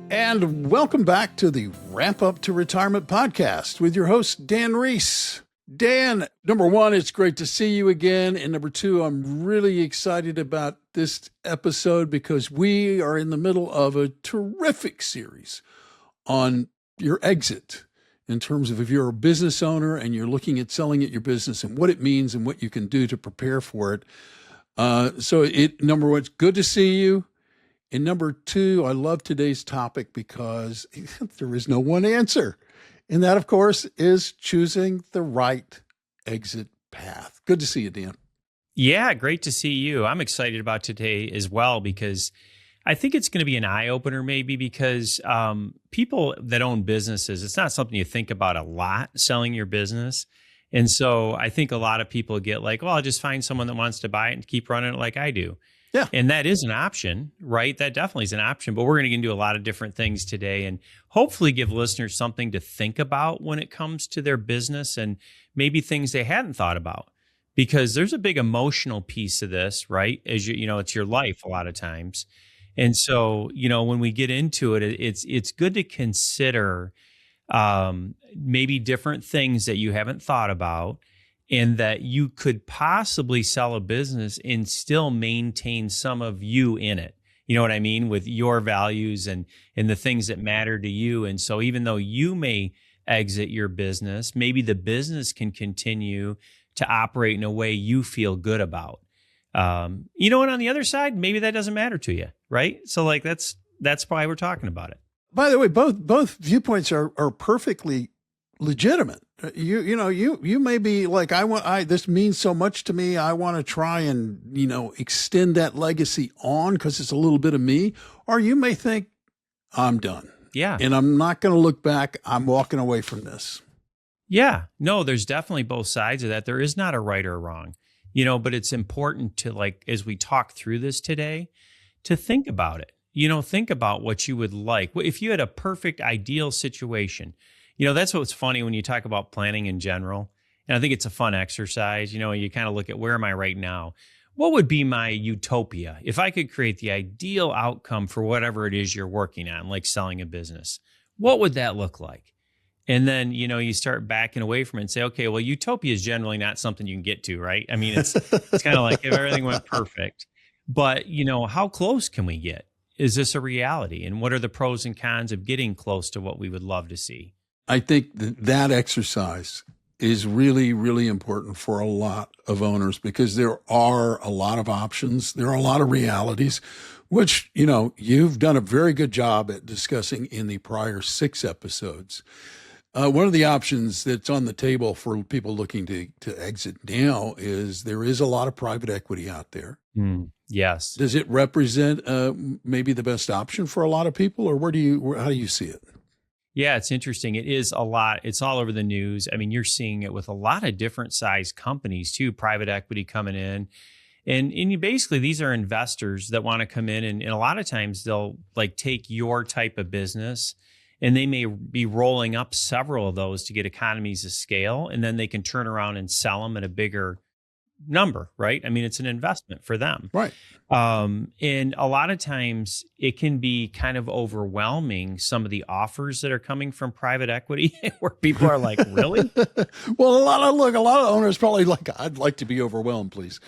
And welcome back to the Ramp Up to Retirement podcast with your host, Dan Reese. Dan, number one, it's great to see you again. And number two, I'm really excited about this episode because we are in the middle of a terrific series on your exit in terms of if you're a business owner and you're looking at selling at your business and what it means and what you can do to prepare for it. Number one, it's good to see you. And number two, I love today's topic because there is no one answer. And that, of course, is choosing the right exit path. Good to see you, Dan. Yeah, great to see you. I'm excited about today as well because I think it's going to be an eye-opener maybe because people that own businesses, it's not something you think about a lot, selling your business. And so I think a lot of people get like, well, I'll just find someone that wants to buy it and keep running it like I do. Yeah. And that is an option, right? That definitely is an option, but we're going to get into a lot of different things today and hopefully give listeners something to think about when it comes to their business and maybe things they hadn't thought about because there's a big emotional piece of this, right? As it's your life a lot of times. And so, when we get into it, it's good to consider maybe different things that you haven't thought about and that you could possibly sell a business and still maintain some of you in it. You know what I mean? With your values and the things that matter to you. And so even though you may exit your business, maybe the business can continue to operate in a way you feel good about. And on the other side, maybe that doesn't matter to you, right? So like that's why we're talking about it. By the way, both viewpoints are perfectly legitimate. You may be like, this means so much to me. I want to try and, extend that legacy on because it's a little bit of me. Or you may think I'm done. Yeah. And I'm not going to look back. I'm walking away from this. Yeah. No, there's definitely both sides of that. There is not a right or wrong, but it's important to like, as we talk through this today, to think about it. Think about what you would like. If you had a perfect ideal situation, that's what's funny when you talk about planning in general. And I think it's a fun exercise. You kind of look at where am I right now? What would be my utopia if I could create the ideal outcome for whatever it is you're working on, like selling a business? What would that look like? And then, you start backing away from it and say, okay, well, utopia is generally not something you can get to, right? I mean, it's kind of like if everything went perfect. But, how close can we get? Is this a reality? And what are the pros and cons of getting close to what we would love to see? I think that exercise is really, really important for a lot of owners because there are a lot of options. There are a lot of realities, which, you've done a very good job at discussing in the prior 6 episodes. One of the options that's on the table for people looking to exit now is there is a lot of private equity out there. Yes. Does it represent maybe the best option for a lot of people, or how do you see it? Yeah, it's interesting. It is a lot. It's all over the news. I mean, you're seeing it with a lot of different size companies too, private equity coming in. And basically, these are investors that want to come in. And a lot of times they'll like take your type of business and they may be rolling up several of those to get economies of scale. And then they can turn around and sell them at a bigger number, right? I mean, it's an investment for them. Right. And a lot of times it can be kind of overwhelming, some of the offers that are coming from private equity where people are like, really? Well, a lot of owners probably like, I'd like to be overwhelmed, please.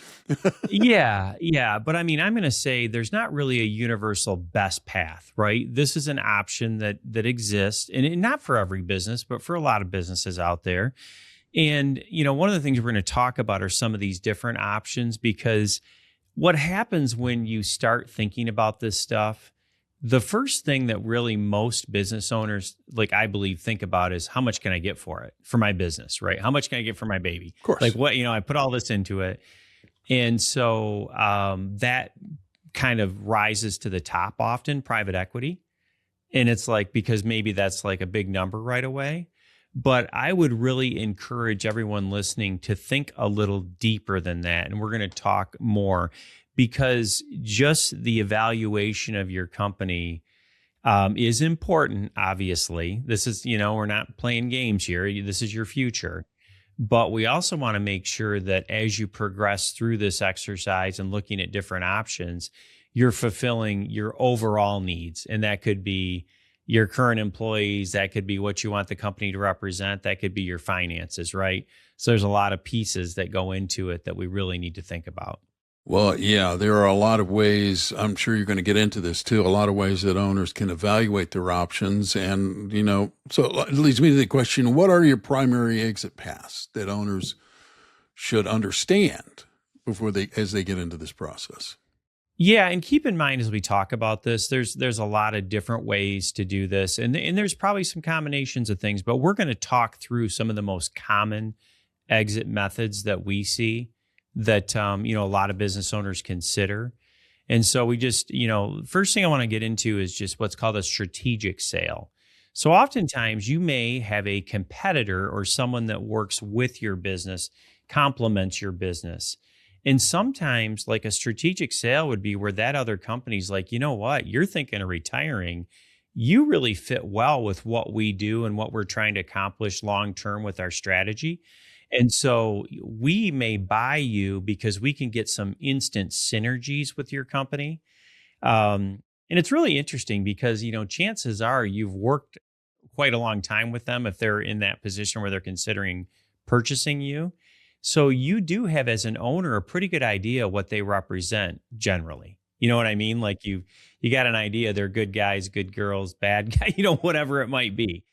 Yeah. But I mean, I'm going to say there's not really a universal best path, right? This is an option that exists and not for every business, but for a lot of businesses out there. And, one of the things we're going to talk about are some of these different options because what happens when you start thinking about this stuff, the first thing that really most business owners, like I believe, think about is how much can I get for it, for my business, right? How much can I get for my baby? Of course. Like what, I put all this into it. And so that kind of rises to the top often, private equity. And it's like, because maybe that's like a big number right away. But I would really encourage everyone listening to think a little deeper than that. And we're going to talk more because just the evaluation of your company is important, obviously. This is, we're not playing games here. This is your future. But we also want to make sure that as you progress through this exercise and looking at different options, you're fulfilling your overall needs. And that could be your current employees. That could be what you want the company to represent. That could be your finances, right? So there's a lot of pieces that go into it that we really need to think about. Well, yeah, there are a lot of ways. I'm sure you're going to get into this too. A lot of ways that owners can evaluate their options. And, so it leads me to the question, what are your primary exit paths that owners should understand as they get into this process? Yeah, and keep in mind as we talk about this, there's a lot of different ways to do this, and there's probably some combinations of things, but we're going to talk through some of the most common exit methods that we see that a lot of business owners consider. And so we just, first thing I want to get into is just what's called a strategic sale. So oftentimes you may have a competitor or someone that works with your business, complements your business. And sometimes like a strategic sale would be where that other company's like, you know what, you're thinking of retiring. You really fit well with what we do and what we're trying to accomplish long-term with our strategy. And so we may buy you because we can get some instant synergies with your company. And it's really interesting because, chances are you've worked quite a long time with them if they're in that position where they're considering purchasing you. So you do have, as an owner, a pretty good idea what they represent generally. You know what I mean? Like you got an idea they're good guys, good girls, bad guy, whatever it might be.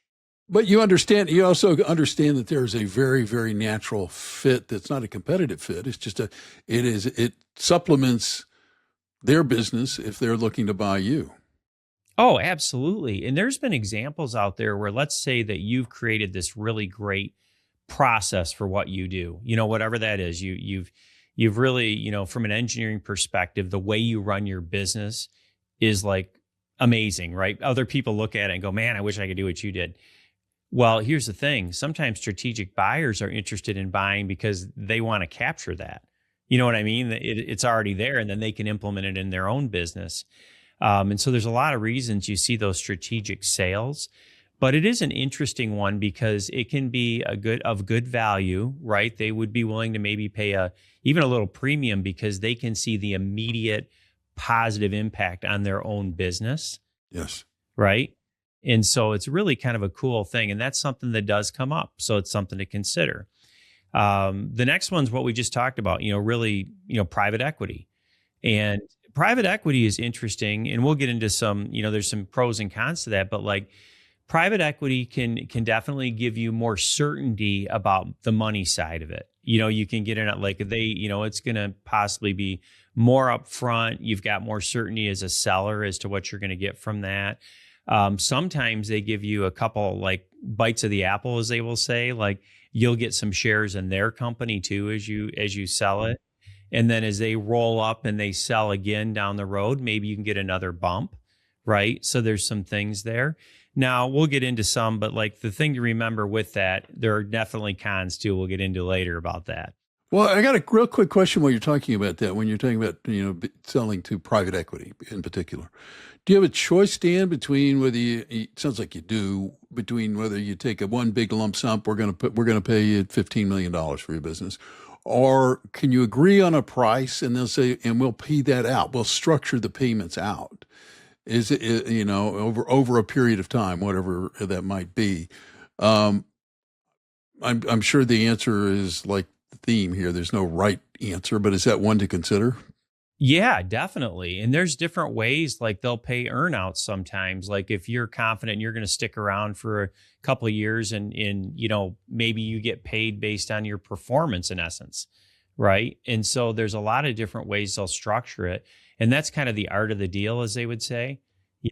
But you also understand that there's a very, very natural fit that's not a competitive fit. It's just it supplements their business if they're looking to buy you. Oh, absolutely. And there's been examples out there where let's say that you've created this really great process for what you do, whatever that is. You've really, from an engineering perspective, the way you run your business is like amazing, right? Other people look at it and go, man, I wish I could do what you did. Well, here's the thing. Sometimes strategic buyers are interested in buying because they want to capture that. You know what I mean? It's already there, and then they can implement it in their own business. And so there's a lot of reasons you see those strategic sales, but it is an interesting one because it can be of good value, right? They would be willing to maybe pay even a little premium because they can see the immediate positive impact on their own business. Yes. Right. And so it's really kind of a cool thing. And that's something that does come up. So it's something to consider. The next one's what we just talked about, private equity. And private equity is interesting. And we'll get into some, there's some pros and cons to that. But like private equity can definitely give you more certainty about the money side of it. You can get in it like it's going to possibly be more upfront. You've got more certainty as a seller as to what you're going to get from that. Sometimes they give you a couple like bites of the apple, as they will say, like you'll get some shares in their company too, as you sell it. And then as they roll up and they sell again down the road, maybe you can get another bump, right? So there's some things there. Now we'll get into some, but like the thing to remember with that, there are definitely cons too. We'll get into later about that. Well, I got a real quick question while you're talking about that. When you're talking about, selling to private equity in particular, do you have a choice, Dan, between whether it sounds like you do, between whether you take one big lump sum, we're going to pay you $15 million for your business, or can you agree on a price and they'll say, and we'll pay that out. We'll structure the payments out. Is it, over a period of time, whatever that might be. I'm sure the answer is like the theme here. There's no right answer, but is that one to consider? Yeah, definitely. And there's different ways, like they'll pay earnouts sometimes. Like if you're confident you're going to stick around for a couple of years and maybe you get paid based on your performance in essence, right? And so there's a lot of different ways they'll structure it. And that's kind of the art of the deal, as they would say,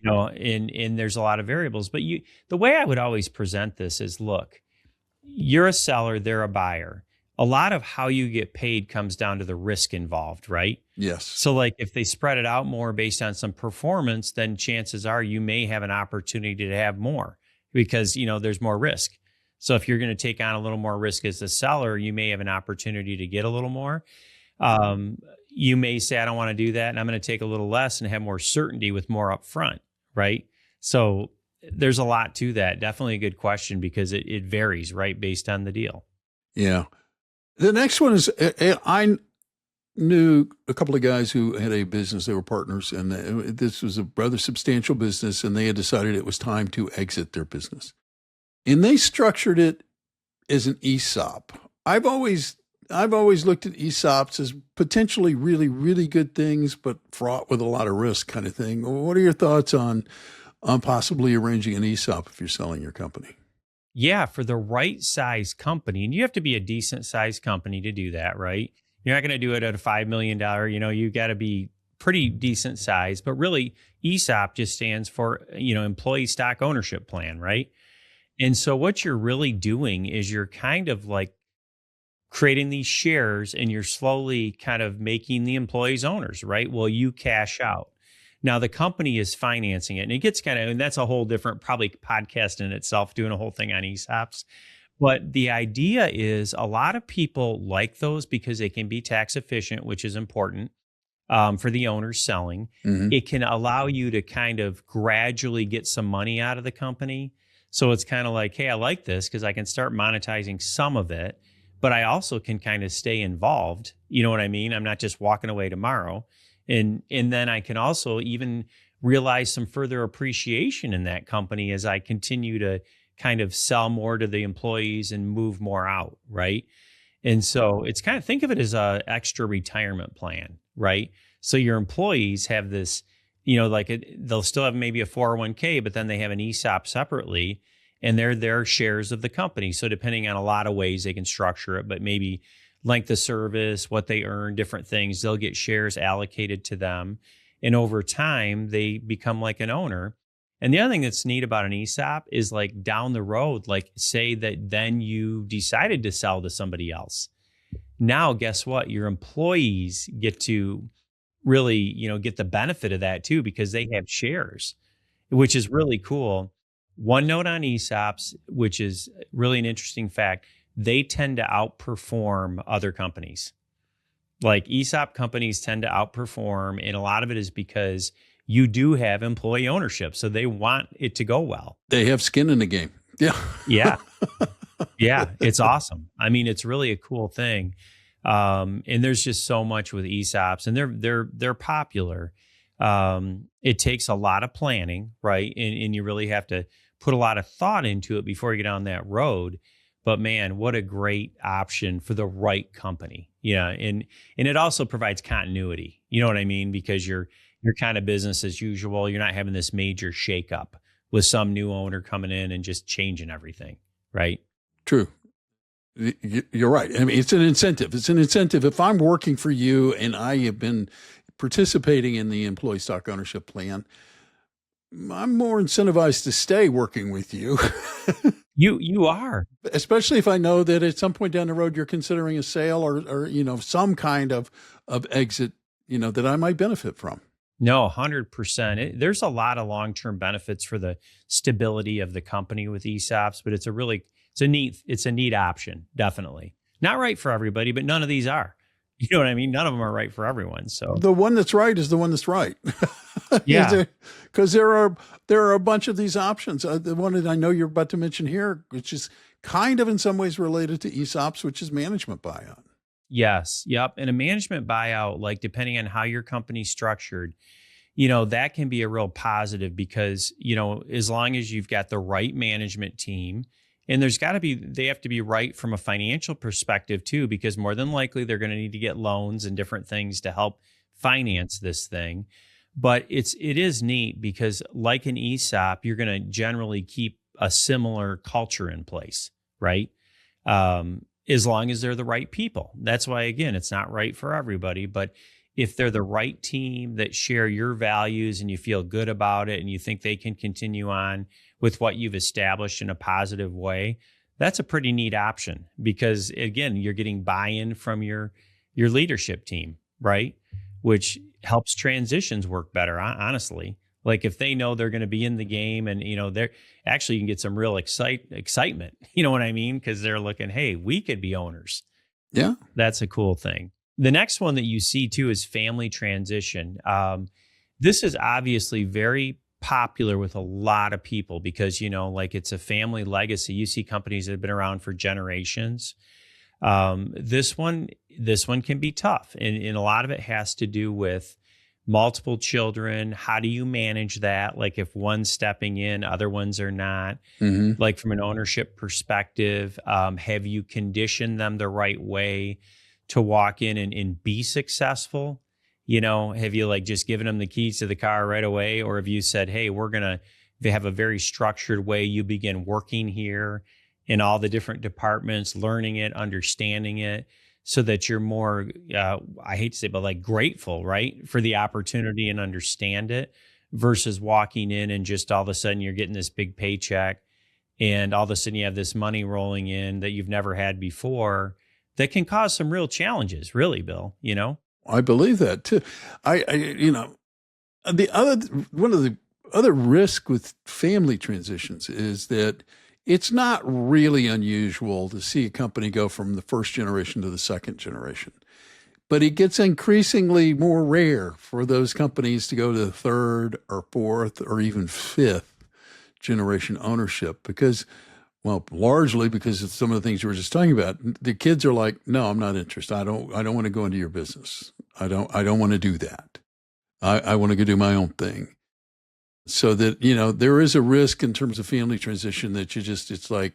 and there's a lot of variables. But the way I would always present this is, look, you're a seller, they're a buyer. A lot of how you get paid comes down to the risk involved, right? Yes. So like if they spread it out more based on some performance, then chances are you may have an opportunity to have more because, there's more risk. So if you're going to take on a little more risk as a seller, you may have an opportunity to get a little more. You may say, I don't want to do that. And I'm going to take a little less and have more certainty with more upfront, right? So there's a lot to that. Definitely a good question because it varies, right? Based on the deal. Yeah. The next one is, knew a couple of guys who had a business. They were partners, and this was a rather substantial business, and they had decided it was time to exit their business. And they structured it as an ESOP. I've always looked at ESOPs as potentially really, really good things, but fraught with a lot of risk kind of thing. What are your thoughts on possibly arranging an ESOP if you're selling your company? Yeah, for the right size company, and you have to be a decent sized company to do that, right? You're not going to do it at a $5 million, you got to be pretty decent size, but really ESOP just stands for, employee stock ownership plan, right? And so what you're really doing is you're kind of like creating these shares and you're slowly kind of making the employees owners, right? Well, you cash out. Now the company is financing it, and it gets and that's a whole different probably podcast in itself, doing a whole thing on ESOPs. But the idea is a lot of people like those because they can be tax efficient, which is important for the owners selling. Mm-hmm. It can allow you to kind of gradually get some money out of the company. So it's kind of like, hey, I like this because I can start monetizing some of it, but I also can kind of stay involved. You know what I mean? I'm not just walking away tomorrow. And then I can also even realize some further appreciation in that company as I continue to kind of sell more to the employees and move more out, right? And so it's kind of, think of it as a extra retirement plan, right? So your employees have this, they'll still have maybe a 401k, but then they have an ESOP separately, and they're their shares of the company. So depending on a lot of ways they can structure it, but maybe length of service, what they earn, different things, they'll get shares allocated to them. And over time, they become like an owner. And the other thing that's neat about an ESOP is like down the road, like say that then you decided to sell to somebody else. Now, guess what? Your employees get to really, get the benefit of that too, because they have shares, which is really cool. One note on ESOPs, which is really an interesting fact, they tend to outperform other companies. Like ESOP companies tend to outperform, and a lot of it is because you do have employee ownership. So they want it to go well. They have skin in the game. Yeah. Yeah. Yeah. It's awesome. I mean, it's really a cool thing. And there's just so much with ESOPs, and they're popular. It takes a lot of planning, right? And you really have to put a lot of thought into it before you get on that road. But man, what a great option for the right company. Yeah. And it also provides continuity. You know what I mean? Because you're kind of business as usual. You're not having this major shakeup with some new owner coming in and just changing everything. Right. True. You're right. I mean, it's an incentive. It's an incentive. If I'm working for you and I have been participating in the employee stock ownership plan, I'm more incentivized to stay working with you. You are. Especially if I know that at some point down the road, you're considering a sale or some kind of exit, that I might benefit from. No, 100%. There's a lot of long-term benefits for the stability of the company with ESOPs, but it's a neat option. Definitely not right for everybody, but none of these are. You know what I mean? None of them are right for everyone. So the one that's right is the one that's right. Yeah. Because there are a bunch of these options. The one that I know you're about to mention here, which is kind of in some ways related to ESOPs, which is management buyout. Yes. Yep. And a management buyout, like depending on how your company's structured, that can be a real positive because, as long as you've got the right management team, and they have to be right from a financial perspective too, because more than likely they're going to need to get loans and different things to help finance this thing. But it is neat because like an ESOP, you're going to generally keep a similar culture in place, right? As long as they're the right people. That's why, again, it's not right for everybody, but if they're the right team that share your values and you feel good about it and you think they can continue on with what you've established in a positive way, that's a pretty neat option because, again, you're getting buy-in from your leadership team, right? Which helps transitions work better, honestly. Like if they know they're going to be in the game and, they're actually, you can get some real excitement, you know what I mean? Because they're looking, hey, we could be owners. Yeah. That's a cool thing. The next one that you see too is family transition. This is obviously very popular with a lot of people because, it's a family legacy. You see companies that have been around for generations. This one can be tough, and a lot of it has to do with multiple children. How do you manage that? Like if one's stepping in, other ones are not. Mm-hmm. Like from an ownership perspective, have you conditioned them the right way to walk in and be successful? Have you like just given them the keys to the car right away? Or have you said, hey, they have a very structured way you begin working here in all the different departments, learning it, understanding it, so that you're more, I hate to say, but like grateful, right, for the opportunity and understand it versus walking in and just all of a sudden you're getting this big paycheck and all of a sudden you have this money rolling in that you've never had before that can cause some real challenges, really, Bill, I believe that too. One of the other risk with family transitions is that it's not really unusual to see a company go from the first generation to the second generation, but it gets increasingly more rare for those companies to go to the third or fourth or even fifth generation ownership because, well, largely because of some of the things you were just talking about. The kids are like, no, I'm not interested. I don't want to go into your business. I don't want to do that. I want to go do my own thing. So that, there is a risk in terms of family transition that it's like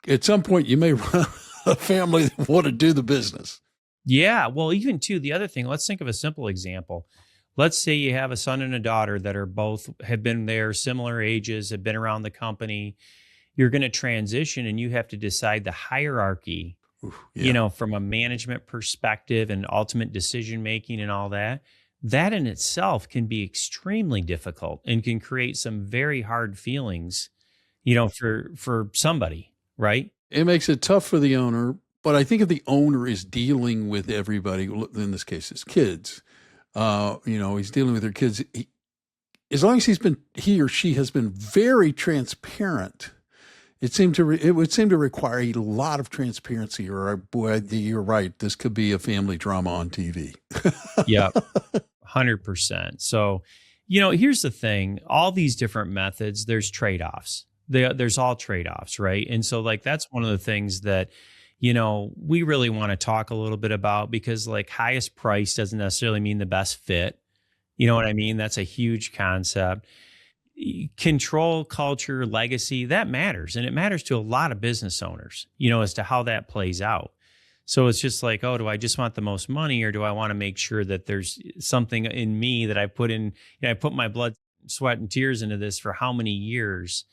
at some point you may run a family that want to do the business. Yeah. Well, even too, the other thing, let's think of a simple example. Let's say you have a son and a daughter that are both have been there, similar ages, have been around the company. You're going to transition and you have to decide the hierarchy, from a management perspective and ultimate decision-making and all that. That in itself can be extremely difficult and can create some very hard feelings, for somebody, right? It makes it tough for the owner, but I think if the owner is dealing with everybody, in this case, his kids, he's dealing with their kids. As long as he or she has been very transparent, it would seem to require a lot of transparency. Or, boy, you're right, this could be a family drama on TV. Yeah. 100%. So, here's the thing, all these different methods, there's trade-offs. There's all trade-offs, right? And so like, that's one of the things that, we really want to talk a little bit about because like highest price doesn't necessarily mean the best fit. You know what I mean? That's a huge concept. Control, culture, legacy, that matters. And it matters to a lot of business owners, as to how that plays out. So it's just like, oh, do I just want the most money or do I want to make sure that there's something in me that I put in, I put my blood, sweat, and tears into this for how many years?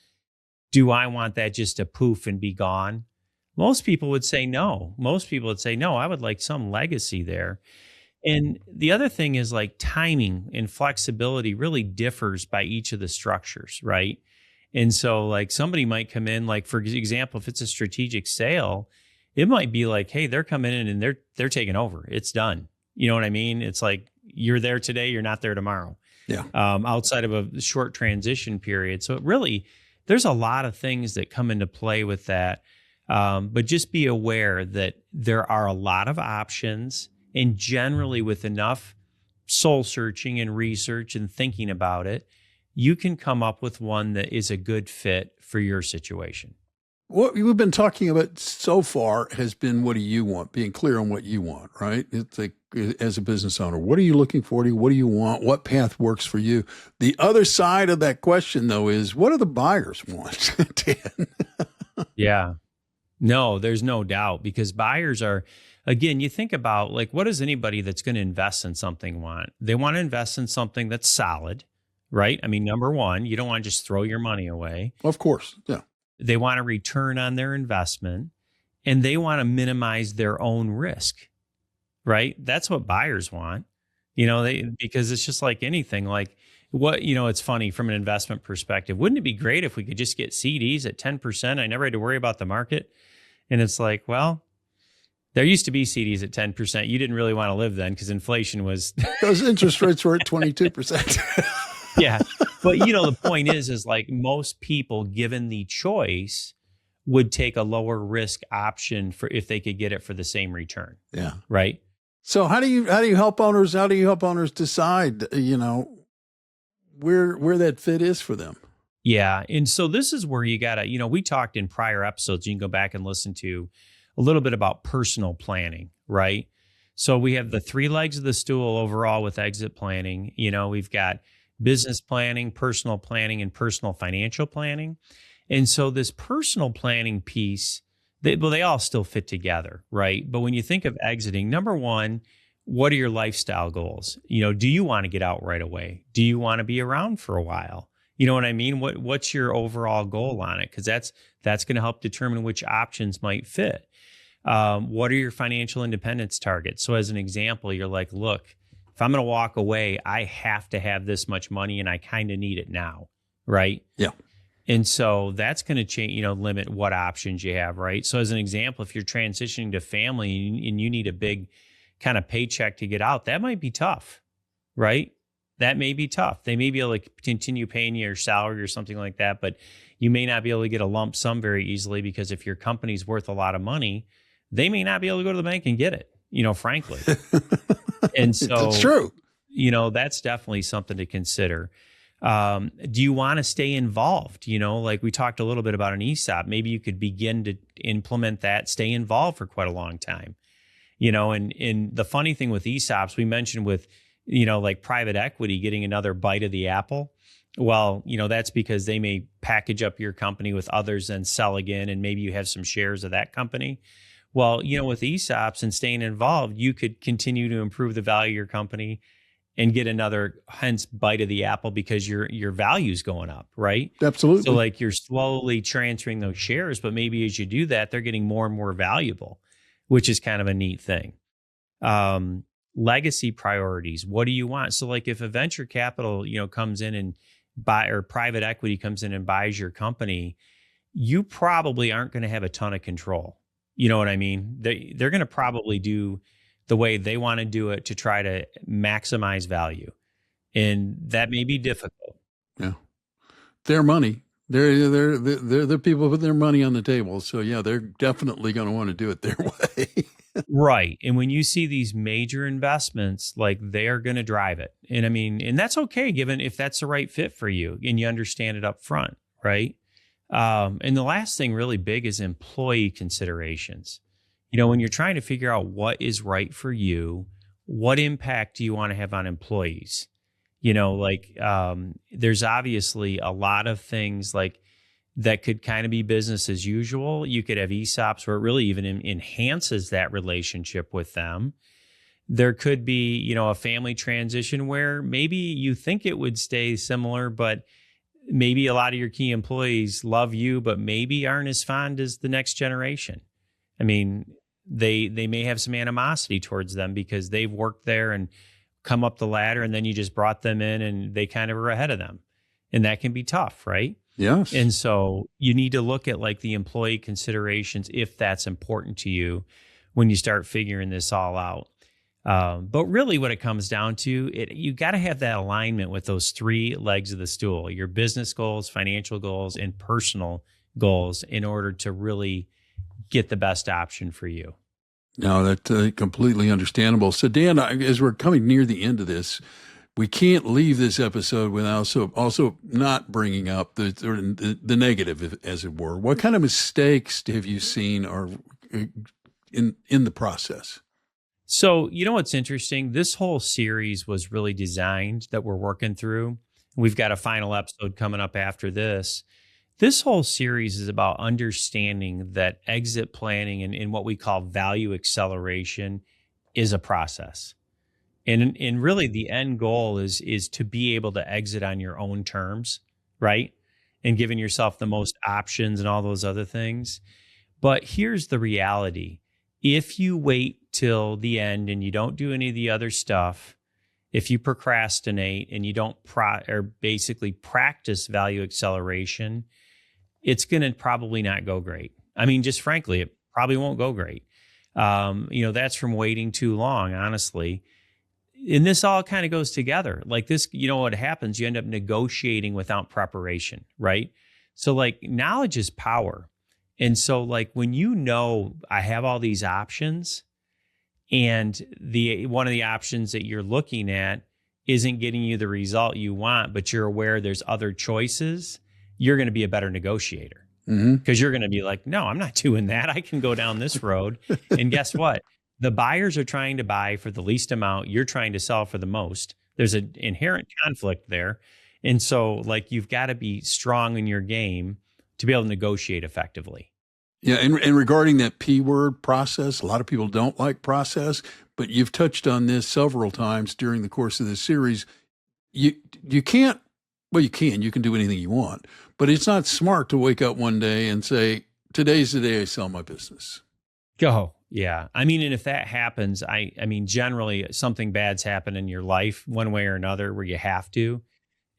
Do I want that just to poof and be gone? Most people would say no. I would like some legacy there. And the other thing is like timing and flexibility really differs by each of the structures, right? And so like somebody might come in, like for example, if it's a strategic sale, it might be like, hey, they're coming in and they're taking over. It's done. You know what I mean? It's like you're there today, you're not there tomorrow. Yeah. Outside of a short transition period. So it really, there's a lot of things that come into play with that. But just be aware that there are a lot of options, and generally with enough soul searching and research and thinking about it, you can come up with one that is a good fit for your situation. What we've been talking about so far has been, what do you want? Being clear on what you want, right? It's like, as a business owner, what are you looking for? What do you want? What path works for you? The other side of that question, though, is what do the buyers want, Dan? Yeah. No, there's no doubt, because buyers are, again, you think about like, what does anybody that's going to invest in something want? They want to invest in something that's solid, right? I mean, number one, you don't want to just throw your money away. Of course. Yeah. They want a return on their investment, and they want to minimize their own risk, right? That's what buyers want, because it's just like anything. Like it's funny from an investment perspective. Wouldn't it be great if we could just get CDs at 10%? I never had to worry about the market. And it's like, well, there used to be CDs at 10%. You didn't really want to live then because inflation was... Those interest rates were at 22%. Yeah. But, the point is like most people, given the choice, would take a lower risk option for if they could get it for the same return. Yeah. Right. So how do you help owners? How do you help owners decide, where that fit is for them? Yeah. And so this is where you gotta, we talked in prior episodes, you can go back and listen to, a little bit about personal planning, right? So we have the three legs of the stool overall with exit planning. We've got business planning, personal planning, and personal financial planning. And so this personal planning piece, they all still fit together, right? But when you think of exiting, number one, what are your lifestyle goals? Do you want to get out right away? Do you want to be around for a while? You know what I mean? What's your overall goal on it? Because that's going to help determine which options might fit. What are your financial independence targets? So as an example, you're like, look, if I'm going to walk away, I have to have this much money and I kind of need it now, right? Yeah. And so that's going to change, limit what options you have, right? So as an example, if you're transitioning to family and you need a big kind of paycheck to get out, that might be tough, right? That may be tough. They may be able to continue paying you your salary or something like that, but you may not be able to get a lump sum very easily because if your company's worth a lot of money, they may not be able to go to the bank and get it, frankly. And so it's true. That's definitely something to consider. Do you want to stay involved? Like we talked a little bit about an ESOP, maybe you could begin to implement that, stay involved for quite a long time. And the funny thing with ESOPs, we mentioned with, like private equity getting another bite of the apple. Well, that's because they may package up your company with others and sell again, and maybe you have some shares of that company. Well, with ESOPs and staying involved, you could continue to improve the value of your company and get another hence bite of the apple because your value's going up, right? Absolutely. So like you're slowly transferring those shares, but maybe as you do that, they're getting more and more valuable, which is kind of a neat thing. Legacy priorities. What do you want? So like if a venture capital, comes in and or private equity comes in and buys your company, you probably aren't going to have a ton of control. You know what I mean? They're going to probably do the way they want to do it to try to maximize value. And that may be difficult. Yeah. Their money. They're the people put their money on the table. So yeah, they're definitely going to want to do it their way. Right. And when you see these major investments, like they are going to drive it. And I mean, and that's okay, given if that's the right fit for you and you understand it up front, right? And the last thing really big is employee considerations. When you're trying to figure out what is right for you, what impact do you want to have on employees? There's obviously a lot of things like that could kind of be business as usual. You could have ESOPs where it really even enhances that relationship with them. There could be, a family transition where maybe you think it would stay similar, but maybe a lot of your key employees love you, but maybe aren't as fond as the next generation. I mean, they may have some animosity towards them because they've worked there and come up the ladder, and then you just brought them in and they kind of are ahead of them. And that can be tough, right? Yes. And so you need to look at like the employee considerations if that's important to you when you start figuring this all out. But really what it comes down to, you got to have that alignment with those three legs of the stool, your business goals, financial goals, and personal goals in order to really get the best option for you. No, that's completely understandable. So Dan, as we're coming near the end of this, we can't leave this episode without also not bringing up the negative, as it were. What kind of mistakes have you seen are in the process? So, what's interesting? This whole series was really designed that we're working through. We've got a final episode coming up after this. This whole series is about understanding that exit planning and what we call value acceleration is a process. And really the end goal is to be able to exit on your own terms, right? And giving yourself the most options and all those other things. But here's the reality. If you wait till the end and you don't do any of the other stuff, if you procrastinate and you don't basically practice value acceleration, it's going to probably not go great. I mean, just frankly, it probably won't go great. That's from waiting too long, honestly. And this all kind of goes together. Like this, what happens, you end up negotiating without preparation, right? So like knowledge is power. And so like when I have all these options and one of the options that you're looking at isn't getting you the result you want, but you're aware there's other choices, you're going to be a better negotiator. because you're going to be like, no, I'm not doing that. I can go down this road. And guess what? The buyers are trying to buy for the least amount. You're trying to sell for the most. There's an inherent conflict there. And so like, you've got to be strong in your game to be able to negotiate effectively. Yeah. And regarding that P word, process, a lot of people don't like process, but you've touched on this several times during the course of this series. You can't, well, you can do anything you want, but it's not smart to wake up one day and say, today's the day I sell my business. Go. Yeah. I mean, and if that happens, I mean, generally something bad's happened in your life one way or another where you have to.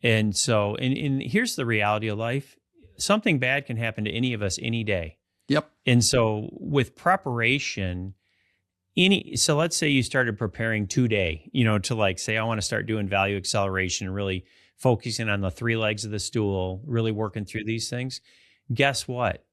And so, and here's the reality of life. Something bad can happen to any of us any day. Yep. And so with preparation, so let's say you started preparing today, to like say, I want to start doing value acceleration and really focusing on the 3 legs of the stool, really working through these things. Guess what?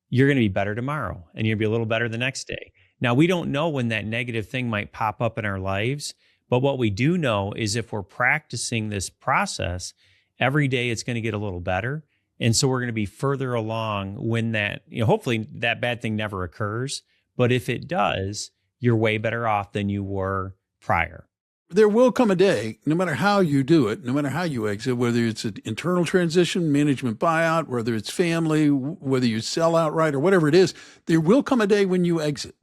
You're going to be better tomorrow and you'll be a little better the next day. Now, we don't know when that negative thing might pop up in our lives, but what we do know is if we're practicing this process, every day it's going to get a little better. And so we're going to be further along when that, hopefully that bad thing never occurs. But if it does, you're way better off than you were prior. There will come a day, no matter how you do it, no matter how you exit, whether it's an internal transition, management buyout, whether it's family, whether you sell outright or whatever it is, there will come a day when you exit.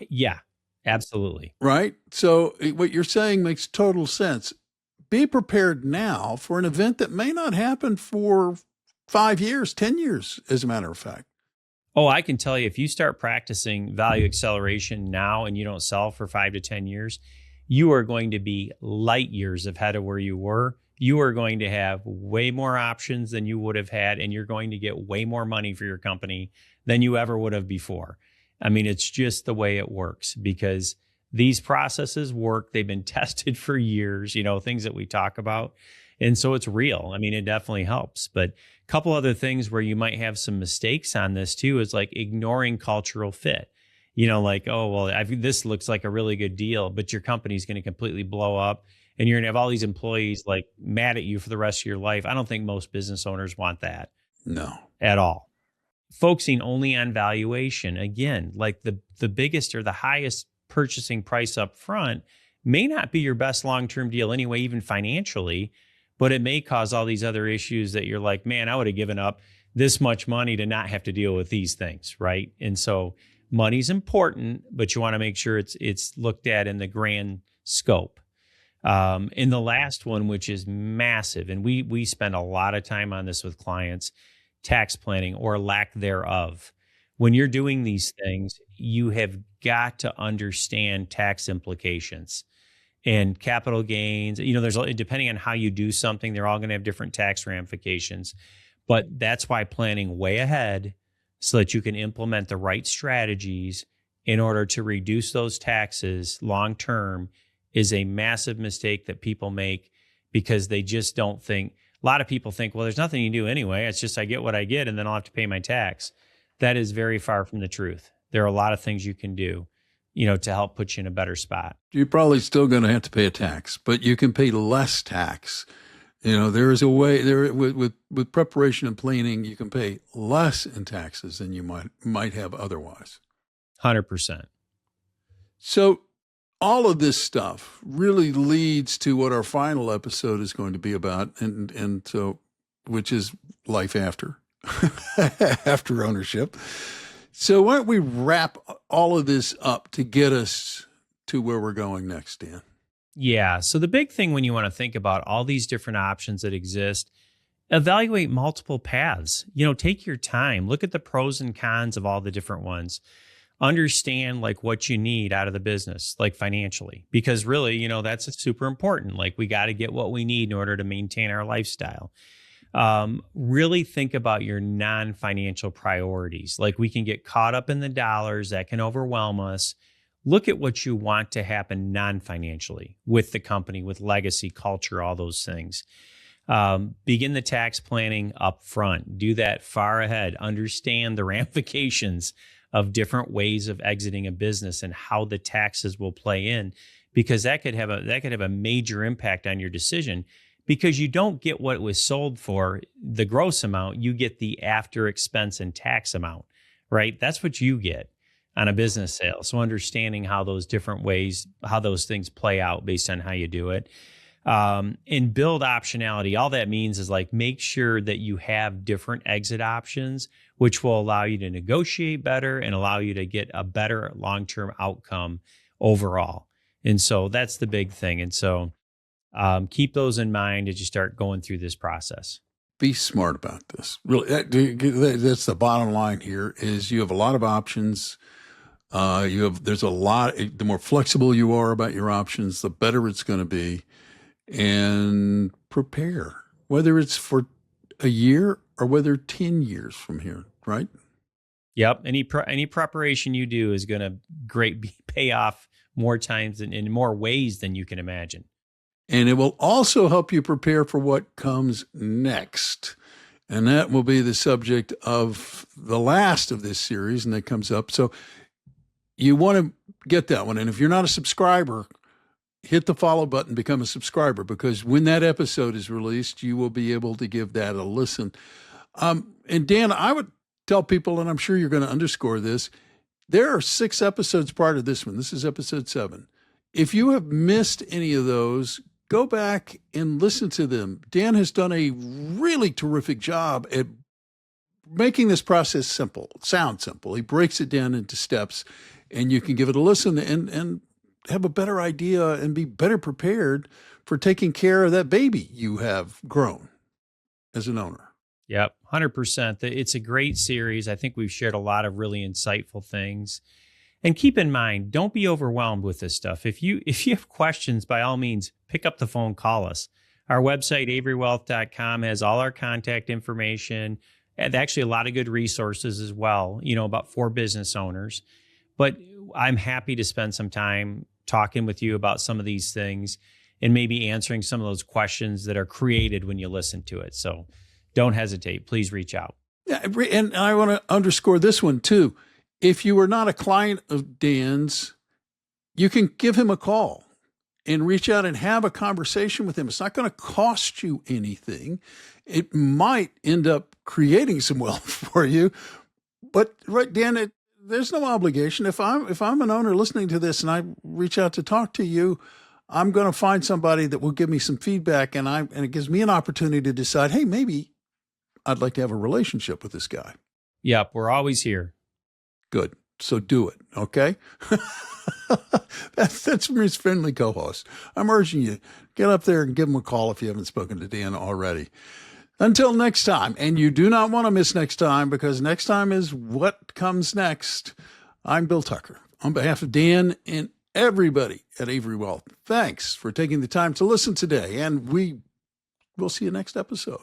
Yeah, absolutely. Right? So what you're saying makes total sense. Be prepared now for an event that may not happen for 5 years, 10 years, as a matter of fact. Oh, I can tell you, if you start practicing value acceleration now and you don't sell for 5 to 10 years, you are going to be light years ahead of where you were. You are going to have way more options than you would have had, and you're going to get way more money for your company than you ever would have before. I mean, it's just the way it works because these processes work. They've been tested for years, things that we talk about. And so it's real. I mean, it definitely helps. But a couple other things where you might have some mistakes on this too is like ignoring cultural fit. Like, oh, well, this looks like a really good deal, but your company's going to completely blow up and you're going to have all these employees like mad at you for the rest of your life. I don't think most business owners want that. No. At all. Focusing only on valuation, again, like the biggest or the highest purchasing price up front may not be your best long-term deal anyway, even financially, but it may cause all these other issues that you're like, man, I would have given up this much money to not have to deal with these things, right? And so money's important, but you want to make sure it's looked at in the grand scope. In the last one, which is massive, and we spend a lot of time on this with clients, tax planning or lack thereof. When you're doing these things, you have got to understand tax implications and capital gains. There's, depending on how you do something, they're all going to have different tax ramifications. But that's why planning way ahead so that you can implement the right strategies in order to reduce those taxes long term is a massive mistake that people make because they just don't think. A lot of people think, well, there's nothing you do anyway. It's just I get what I get and then I'll have to pay my tax. That is very far from the truth. There are a lot of things you can do, to help put you in a better spot. You're probably still going to have to pay a tax, but you can pay less tax. There is a way there with preparation and planning, you can pay less in taxes than you might have otherwise. 100%. So all of this stuff really leads to what our final episode is going to be about, and so which is life after after ownership. So why don't we wrap all of this up to get us to where we're going next, Dan? Yeah. So the big thing when you want to think about all these different options that exist, evaluate multiple paths. Take your time, look at the pros and cons of all the different ones. Understand like what you need out of the business, like financially, because really, that's super important. Like we got to get what we need in order to maintain our lifestyle. Really think about your non-financial priorities. Like we can get caught up in the dollars that can overwhelm us. Look at what you want to happen non-financially with the company, with legacy, culture, all those things. Begin the tax planning up front. Do that far ahead. Understand the ramifications of different ways of exiting a business and how the taxes will play in, because that could have a major impact on your decision. because you don't get what it was sold for, the gross amount, you get the after expense and tax amount, right? That's what you get on a business sale. So understanding how those different ways, how those things play out based on how you do it. And build optionality. All that means is like, make sure that you have different exit options, which will allow you to negotiate better and allow you to get a better long-term outcome overall. And so that's the big thing. And so keep those in mind as you start going through this process. Be smart about this. Really, that's the bottom line here is you have a lot of options. There's a lot, the more flexible you are about your options, the better it's going to be. And prepare, whether it's for a year or whether 10 years from here, right? Yep. Any preparation you do is going to pay off more times and in more ways than you can imagine. And it will also help you prepare for what comes next. And that will be the subject of the last of this series, and that comes up. So you want to get that one. And if you're not a subscriber, hit the follow button, become a subscriber, because when that episode is released, you will be able to give that a listen. And Dan, I would tell people, and I'm sure you're going to underscore this, there are 6 episodes prior to this one. This is episode 7. If you have missed any of those, go back and listen to them. Dan has done a really terrific job at making this process sound simple. He breaks it down into steps, and you can give it a listen and have a better idea and be better prepared for taking care of that baby you have grown as an owner. Yep, 100%. It's a great series. I think we've shared a lot of really insightful things. And keep in mind, don't be overwhelmed with this stuff. If you have questions, by all means, pick up the phone, call us. Our website, averywealth.com, has all our contact information and actually a lot of good resources as well, for business owners. But I'm happy to spend some time talking with you about some of these things and maybe answering some of those questions that are created when you listen to it. So don't hesitate. Please reach out. Yeah, and I want to underscore this one too. If you are not a client of Dan's, you can give him a call and reach out and have a conversation with him. It's not going to cost you anything. It might end up creating some wealth for you. But right, Dan, there's no obligation. If I'm an owner listening to this and I reach out to talk to you, I'm going to find somebody that will give me some feedback, and it gives me an opportunity to decide, hey, maybe I'd like to have a relationship with this guy. Yep, we're always here. Good. So do it, okay? That's Reese friendly co-host. I'm urging you, get up there and give him a call if you haven't spoken to Dan already. Until next time, and you do not want to miss next time, because next time is what comes next. I'm Bill Tucker. On behalf of Dan and everybody at Avery Wealth, thanks for taking the time to listen today, and we will see you next episode.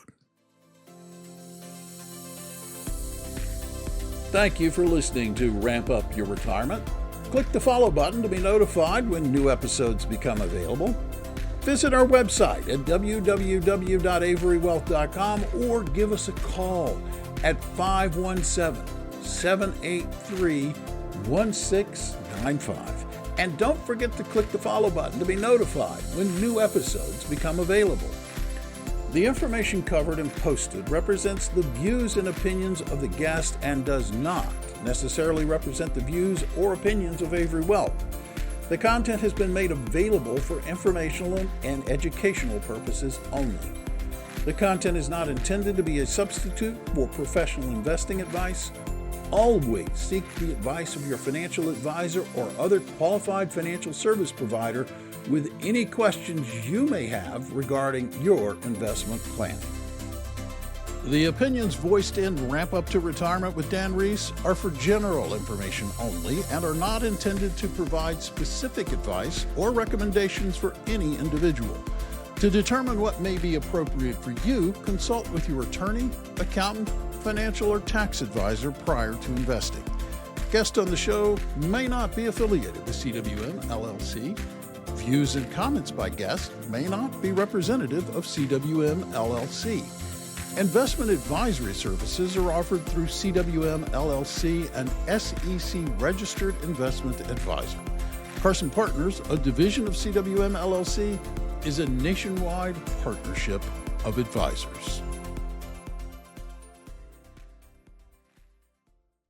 Thank you for listening to Ramp Up Your Retirement. Click the follow button to be notified when new episodes become available. Visit our website at www.averywealth.com or give us a call at 517-783-1695. And don't forget to click the follow button to be notified when new episodes become available. The information covered and posted represents the views and opinions of the guest and does not necessarily represent the views or opinions of Avery Wealth. The content has been made available for informational and educational purposes only. The content is not intended to be a substitute for professional investing advice. Always seek the advice of your financial advisor or other qualified financial service provider with any questions you may have regarding your investment planning. The opinions voiced in Ramp Up to Retirement with Dan Reese are for general information only and are not intended to provide specific advice or recommendations for any individual. To determine what may be appropriate for you, consult with your attorney, accountant, financial, or tax advisor prior to investing. Guests on the show may not be affiliated with CWM LLC. Views and comments by guests may not be representative of CWM LLC. Investment advisory services are offered through CWM LLC, an SEC-registered investment advisor. Carson Partners, a division of CWM LLC, is a nationwide partnership of advisors.